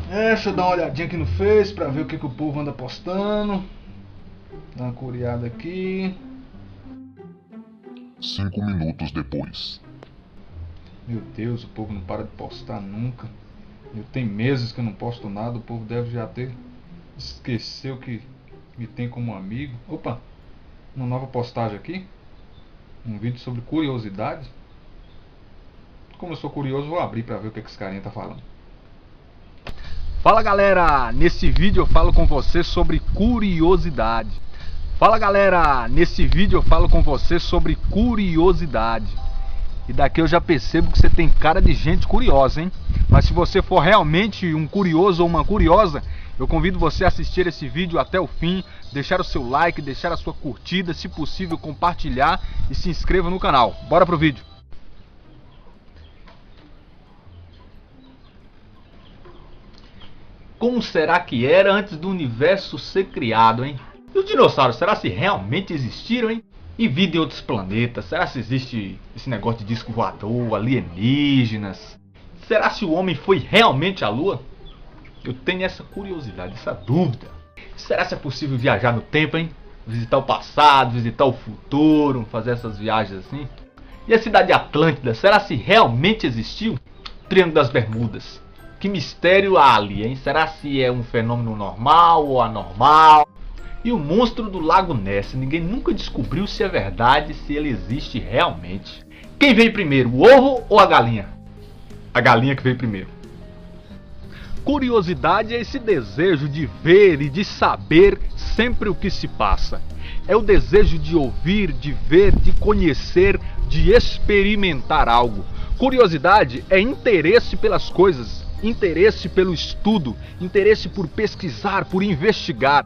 Deixa eu dar uma olhadinha aqui no Face pra ver o que o povo anda postando. Dá uma curiada aqui. 5 minutos depois. Meu Deus, o povo não para de postar nunca. Eu tenho meses que eu não posto nada. O povo deve já ter esqueceu que me tem como amigo. Opa, uma nova postagem aqui. Um vídeo sobre curiosidade. Como eu sou curioso, vou abrir pra ver o que esse carinha tá falando. Fala galera, nesse vídeo eu falo com você sobre curiosidade. Fala galera, nesse vídeo eu falo com você sobre curiosidade. E daqui eu já percebo que você tem cara de gente curiosa, hein? Mas se você for realmente um curioso ou uma curiosa, eu convido você a assistir esse vídeo até o fim, deixar o seu like, deixar a sua curtida, se possível compartilhar e se inscreva no canal. Bora pro vídeo. Como será que era antes do universo ser criado, hein? E os dinossauros, será se realmente existiram, hein? E vida em outros planetas? Será se existe esse negócio de disco voador, alienígenas? Será se o homem foi realmente à Lua? Eu tenho essa curiosidade, essa dúvida. Será se é possível viajar no tempo, hein? Visitar o passado, visitar o futuro, fazer essas viagens assim? E a cidade de Atlântida, será se realmente existiu? Triângulo das Bermudas. Que mistério há ali, hein? Será se é um fenômeno normal ou anormal? E o monstro do Lago Ness, ninguém nunca descobriu se é verdade, se ele existe realmente. Quem veio primeiro, o ovo ou a galinha? A galinha que veio primeiro. Curiosidade é esse desejo de ver e de saber sempre o que se passa. É o desejo de ouvir, de ver, de conhecer, de experimentar algo. Curiosidade é interesse pelas coisas, interesse pelo estudo, interesse por pesquisar, por investigar.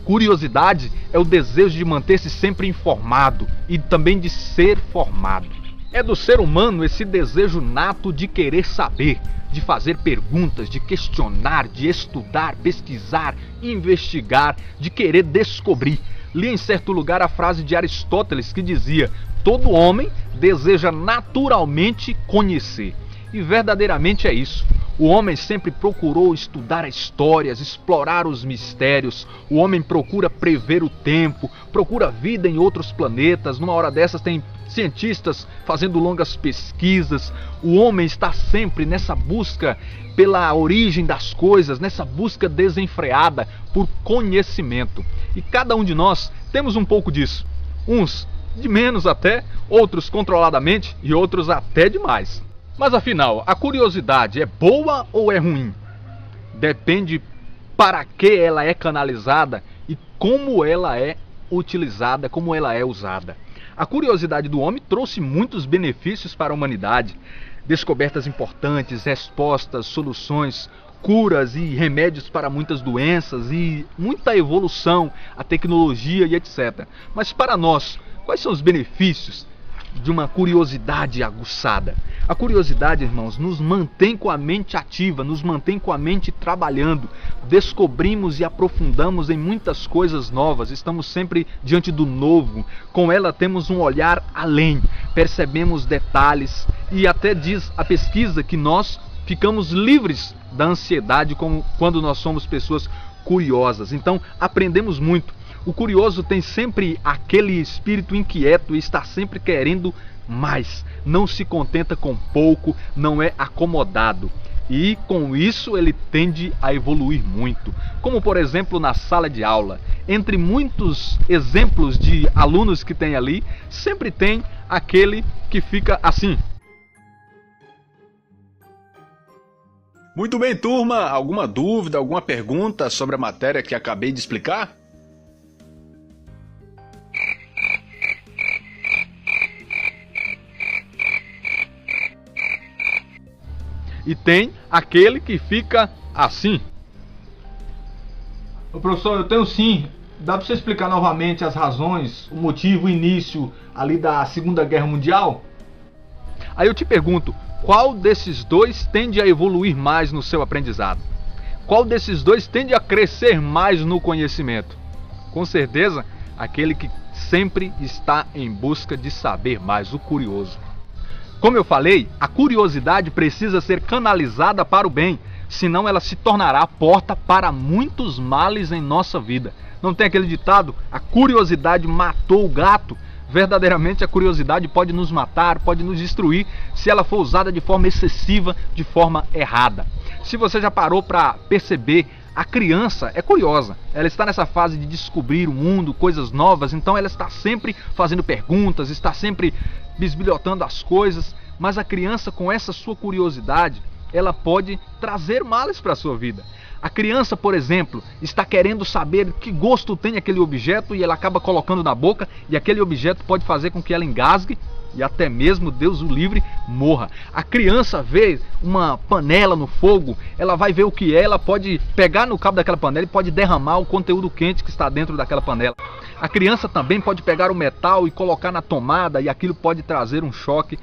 Curiosidade é o desejo de manter-se sempre informado e também de ser formado. É do ser humano esse desejo nato de querer saber, de fazer perguntas, de questionar, de estudar, pesquisar, investigar, de querer descobrir. Li em certo lugar a frase de Aristóteles que dizia: todo homem deseja naturalmente conhecer. E verdadeiramente é isso. O homem sempre procurou estudar histórias, explorar os mistérios. O homem procura prever o tempo, procura vida em outros planetas. Numa hora dessas tem cientistas fazendo longas pesquisas. O homem está sempre nessa busca pela origem das coisas, nessa busca desenfreada por conhecimento. E cada um de nós temos um pouco disso. Uns de menos até, outros controladamente e outros até demais. Mas afinal, a curiosidade é boa ou é ruim? Depende para que ela é canalizada e como ela é utilizada, como ela é usada. A curiosidade do homem trouxe muitos benefícios para a humanidade. Descobertas importantes, respostas, soluções, curas e remédios para muitas doenças e muita evolução, a tecnologia e etc. Mas para nós, quais são os benefícios de uma curiosidade aguçada? A curiosidade, irmãos, nos mantém com a mente ativa, nos mantém com a mente trabalhando. Descobrimos e aprofundamos em muitas coisas novas, estamos sempre diante do novo. Com ela temos um olhar além, percebemos detalhes e até diz a pesquisa que nós ficamos livres da ansiedade quando nós somos pessoas curiosas. Então aprendemos muito. O curioso tem sempre aquele espírito inquieto e está sempre querendo mais. Não se contenta com pouco, não é acomodado. E com isso ele tende a evoluir muito. Como por exemplo na sala de aula. Entre muitos exemplos de alunos que tem ali, sempre tem aquele que fica assim. Muito bem, turma. Alguma dúvida, alguma pergunta sobre a matéria que acabei de explicar? E tem aquele que fica assim. Ô professor, eu tenho sim. Dá pra você explicar novamente as razões, o motivo, o início ali da Segunda Guerra Mundial? Aí eu te pergunto, qual desses dois tende a evoluir mais no seu aprendizado? Qual desses dois tende a crescer mais no conhecimento? Com certeza, aquele que sempre está em busca de saber mais, o curioso. Como eu falei, a curiosidade precisa ser canalizada para o bem. senão ela se tornará a porta para muitos males em nossa vida. Não tem aquele ditado, a curiosidade matou o gato? Verdadeiramente a curiosidade pode nos matar, pode nos destruir, se ela for usada de forma excessiva, de forma errada. Se você já parou para perceber, a criança é curiosa, ela está nessa fase de descobrir o mundo, coisas novas, então ela está sempre fazendo perguntas, está sempre bisbilhotando as coisas, mas a criança, com essa sua curiosidade, ela pode trazer males para a sua vida. A criança, por exemplo, está querendo saber que gosto tem aquele objeto e ela acaba colocando na boca, e aquele objeto pode fazer com que ela engasgue e até mesmo, Deus o livre, morra. A criança vê uma panela no fogo, ela vai ver o que é, ela pode pegar no cabo daquela panela e pode derramar o conteúdo quente que está dentro daquela panela. A criança também pode pegar o metal e colocar na tomada e aquilo pode trazer um choque.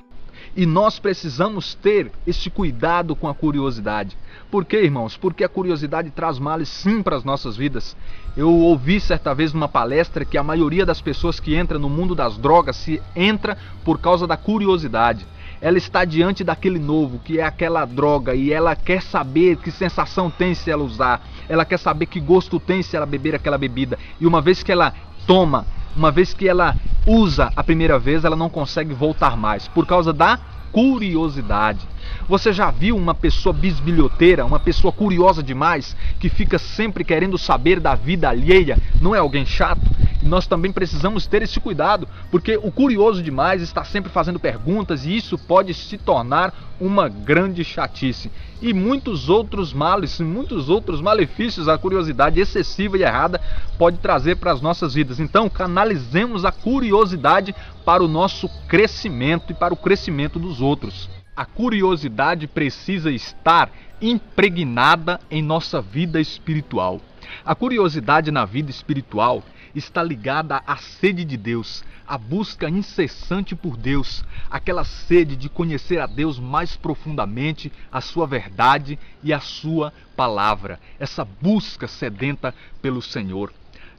E nós precisamos ter esse cuidado com a curiosidade. Por quê, irmãos? Porque a curiosidade traz males sim para as nossas vidas. Eu ouvi certa vez numa palestra que a maioria das pessoas que entra no mundo das drogas se entra por causa da curiosidade. Ela está diante daquele novo, que é aquela droga, e ela quer saber que sensação tem se ela usar. Ela quer saber que gosto tem se ela beber aquela bebida. E uma vez que ela toma, uma vez que ela usa a primeira vez, ela não consegue voltar mais, por causa da curiosidade. Você já viu uma pessoa bisbilhoteira, uma pessoa curiosa demais, que fica sempre querendo saber da vida alheia? Não é alguém chato? E nós também precisamos ter esse cuidado, porque o curioso demais está sempre fazendo perguntas e isso pode se tornar uma grande chatice. E muitos outros males, muitos outros malefícios a curiosidade excessiva e errada pode trazer para as nossas vidas. Então, canalizemos a curiosidade para o nosso crescimento e para o crescimento dos outros. A curiosidade precisa estar impregnada em nossa vida espiritual. A curiosidade na vida espiritual está ligada à sede de Deus, à busca incessante por Deus, aquela sede de conhecer a Deus mais profundamente, a sua verdade e a sua palavra, essa busca sedenta pelo Senhor.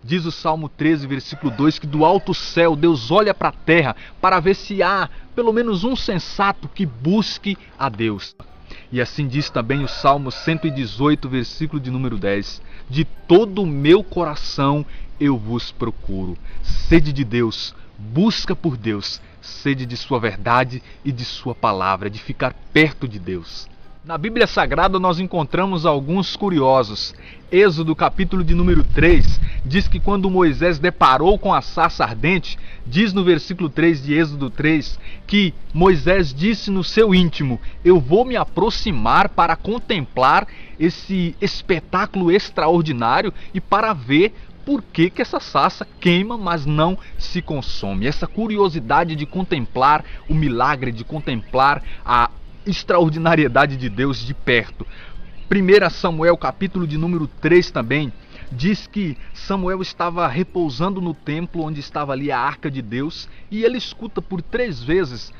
Diz o Salmo 13, versículo 2, que do alto céu Deus olha para a terra para ver se há pelo menos um sensato que busque a Deus. E assim diz também o Salmo 118, versículo de número 10. De todo o meu coração eu vos procuro. Sede de Deus, busca por Deus, sede de sua verdade e de sua palavra, de ficar perto de Deus. Na Bíblia Sagrada nós encontramos alguns curiosos. Êxodo capítulo de número 3 diz que quando Moisés deparou com a sarça ardente, diz no versículo 3 de Êxodo 3, que Moisés disse no seu íntimo: eu vou me aproximar para contemplar esse espetáculo extraordinário e para ver por que essa sarça queima, mas não se consome. Essa curiosidade de contemplar o milagre, de contemplar a extraordinariedade de Deus de perto. 1 Samuel capítulo de número 3 também diz que Samuel estava repousando no templo onde estava ali a arca de Deus e ele escuta por 3 vezes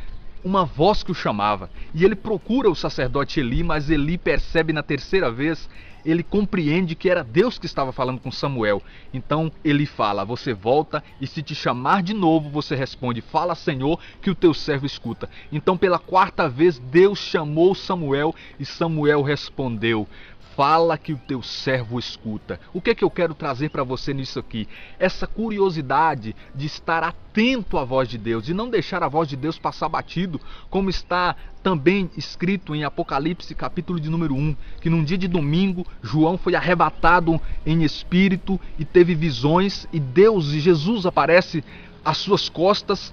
uma voz que o chamava. E ele procura o sacerdote Eli, mas Eli percebe na 3ª vez, ele compreende que era Deus que estava falando com Samuel. Então ele fala: você volta e se te chamar de novo, você responde: fala, Senhor, que o teu servo escuta. Então pela 4ª vez Deus chamou Samuel e Samuel respondeu: fala que o teu servo escuta. O que é que eu quero trazer para você nisso aqui? Essa curiosidade de estar atento à voz de Deus, de não deixar a voz de Deus passar batido, como está também escrito em Apocalipse capítulo de número 1, que num dia de domingo, João foi arrebatado em espírito e teve visões, e Deus e Jesus aparece às suas costas,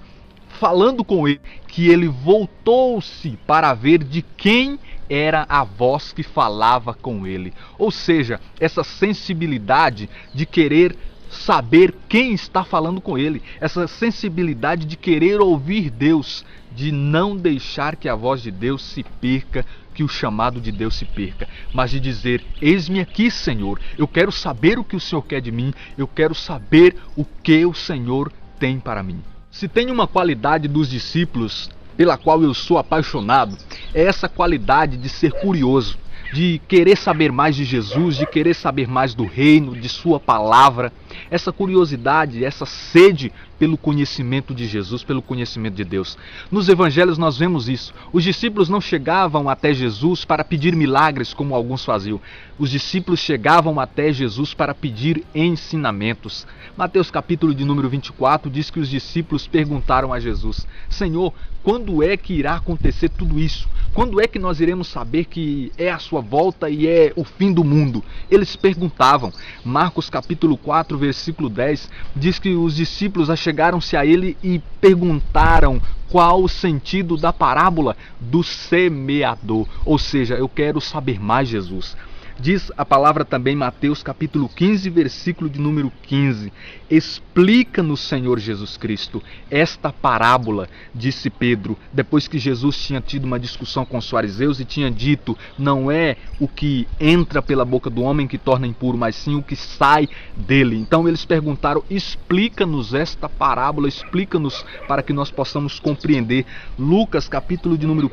falando com ele, que ele voltou-se para ver de quem era a voz que falava com ele. Ou seja, essa sensibilidade de querer saber quem está falando com ele, essa sensibilidade de querer ouvir Deus, de não deixar que a voz de Deus se perca, que o chamado de Deus se perca, mas de dizer: eis-me aqui, Senhor, eu quero saber o que o Senhor quer de mim, eu quero saber o que o Senhor tem para mim. Se tem uma qualidade dos discípulos pela qual eu sou apaixonado, é essa qualidade de ser curioso, de querer saber mais de Jesus, de querer saber mais do reino, de sua palavra. Essa curiosidade, essa sede pelo conhecimento de Jesus, pelo conhecimento de Deus. Nos evangelhos nós vemos isso. Os discípulos não chegavam até Jesus para pedir milagres como alguns faziam. Os discípulos chegavam até Jesus para pedir ensinamentos. Mateus capítulo de número 24 diz que os discípulos perguntaram a Jesus: Senhor, quando é que irá acontecer tudo isso? Quando é que nós iremos saber que é a sua volta e é o fim do mundo? Eles perguntavam. Marcos capítulo 4, versículo 10, diz que os discípulos achegaram-se a ele e perguntaram qual o sentido da parábola do semeador. Ou seja, eu quero saber mais, Jesus. Diz a palavra também, Mateus capítulo 15, versículo de número 15. Explica-nos, Senhor Jesus Cristo, esta parábola, disse Pedro, depois que Jesus tinha tido uma discussão com os fariseus e tinha dito: não é o que entra pela boca do homem que torna impuro, mas sim o que sai dele. Então eles perguntaram: explica-nos esta parábola, explica-nos para que nós possamos compreender. Lucas capítulo de número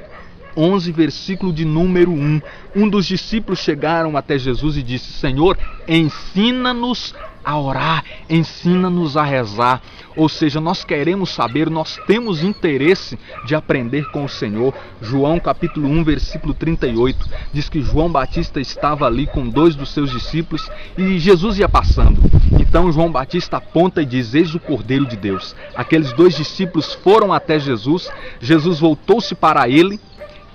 11, versículo de número 1. Um dos discípulos chegaram até Jesus e disse: Senhor, ensina-nos a orar, ensina-nos a rezar. Ou seja, nós queremos saber, nós temos interesse de aprender com o Senhor. João capítulo 1, versículo 38, diz que João Batista estava ali com 2 dos seus discípulos e Jesus ia passando. Então João Batista aponta e diz: eis o Cordeiro de Deus. Aqueles 2 discípulos foram até Jesus. Jesus voltou-se para eles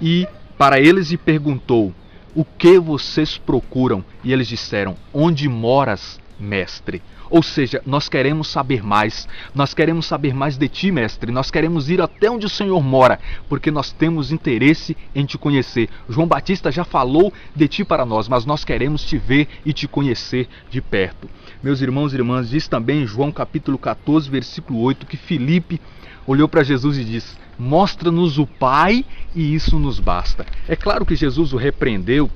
e perguntou: o que vocês procuram? E eles disseram: onde moras, mestre? Ou seja, nós queremos saber mais. Nós queremos saber mais de ti, mestre. Nós queremos ir até onde o Senhor mora, porque nós temos interesse em te conhecer. João Batista já falou de ti para nós, mas nós queremos te ver e te conhecer de perto. Meus irmãos e irmãs, diz também em João capítulo 14, versículo 8, que Filipe olhou para Jesus e disse: mostra-nos o Pai e isso nos basta. É claro que Jesus o repreendeu,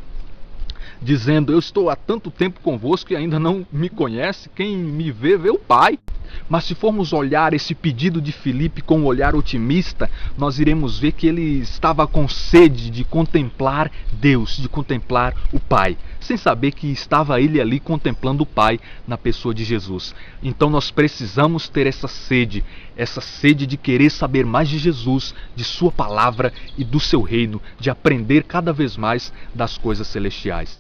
dizendo: eu estou há tanto tempo convosco e ainda não me conhece, quem me vê, vê o Pai. Mas se formos olhar esse pedido de Filipe com um olhar otimista, nós iremos ver que ele estava com sede de contemplar Deus, de contemplar o Pai, sem saber que estava ele ali contemplando o Pai na pessoa de Jesus. Então nós precisamos ter essa sede de querer saber mais de Jesus, de sua palavra e do seu reino, de aprender cada vez mais das coisas celestiais.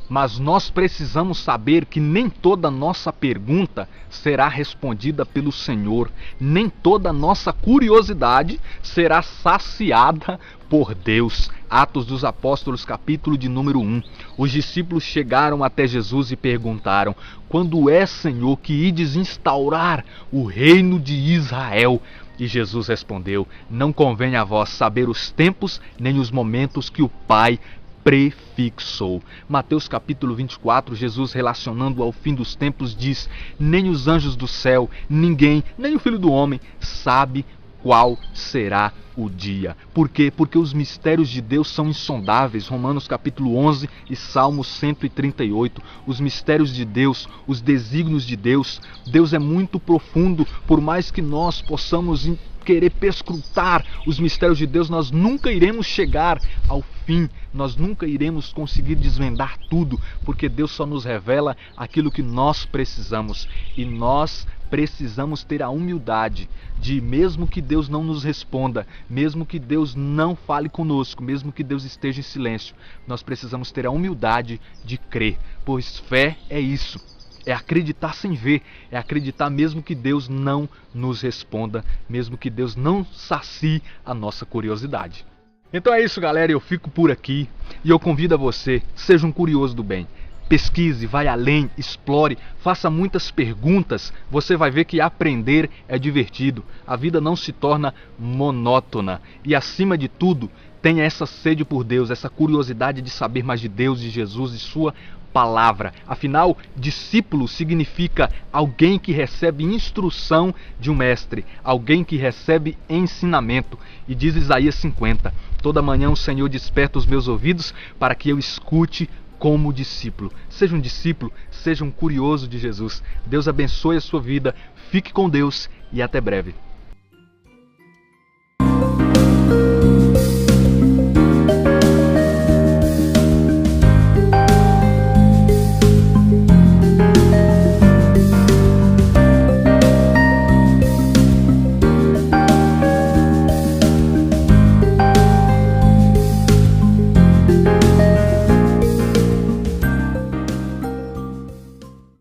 Mas nós precisamos saber que nem toda nossa pergunta será respondida pelo Senhor, nem toda nossa curiosidade será saciada por Deus. Atos dos Apóstolos, capítulo de número 1. Os discípulos chegaram até Jesus e perguntaram: quando é, Senhor, que ides instaurar o reino de Israel? E Jesus respondeu: não convém a vós saber os tempos nem os momentos que o Pai prefixou. Mateus capítulo 24, Jesus, relacionando ao fim dos tempos, diz: nem os anjos do céu, ninguém, nem o Filho do Homem sabe qual será o dia. Por quê? Porque os mistérios de Deus são insondáveis. Romanos capítulo 11 e Salmo 138. Os mistérios de Deus, os desígnios de Deus. Deus é muito profundo. Por mais que nós possamos querer perscrutar os mistérios de Deus, nós nunca iremos chegar ao fim, nós nunca iremos conseguir desvendar tudo, porque Deus só nos revela aquilo que nós precisamos. E nós precisamos ter a humildade de, mesmo que Deus não nos responda, mesmo que Deus não fale conosco, mesmo que Deus esteja em silêncio, nós precisamos ter a humildade de crer, pois fé é isso. É acreditar sem ver, é acreditar mesmo que Deus não nos responda, mesmo que Deus não sacie a nossa curiosidade. Então é isso, galera, eu fico por aqui e eu convido a você, seja um curioso do bem. Pesquise, vai além, explore, faça muitas perguntas, você vai ver que aprender é divertido, a vida não se torna monótona e, acima de tudo, tenha essa sede por Deus, essa curiosidade de saber mais de Deus, de Jesus e sua palavra. Afinal, discípulo significa alguém que recebe instrução de um mestre, alguém que recebe ensinamento. E diz Isaías 50, toda manhã o Senhor desperta os meus ouvidos para que eu escute como discípulo. Seja um discípulo, seja um curioso de Jesus. Deus abençoe a sua vida, fique com Deus e até breve.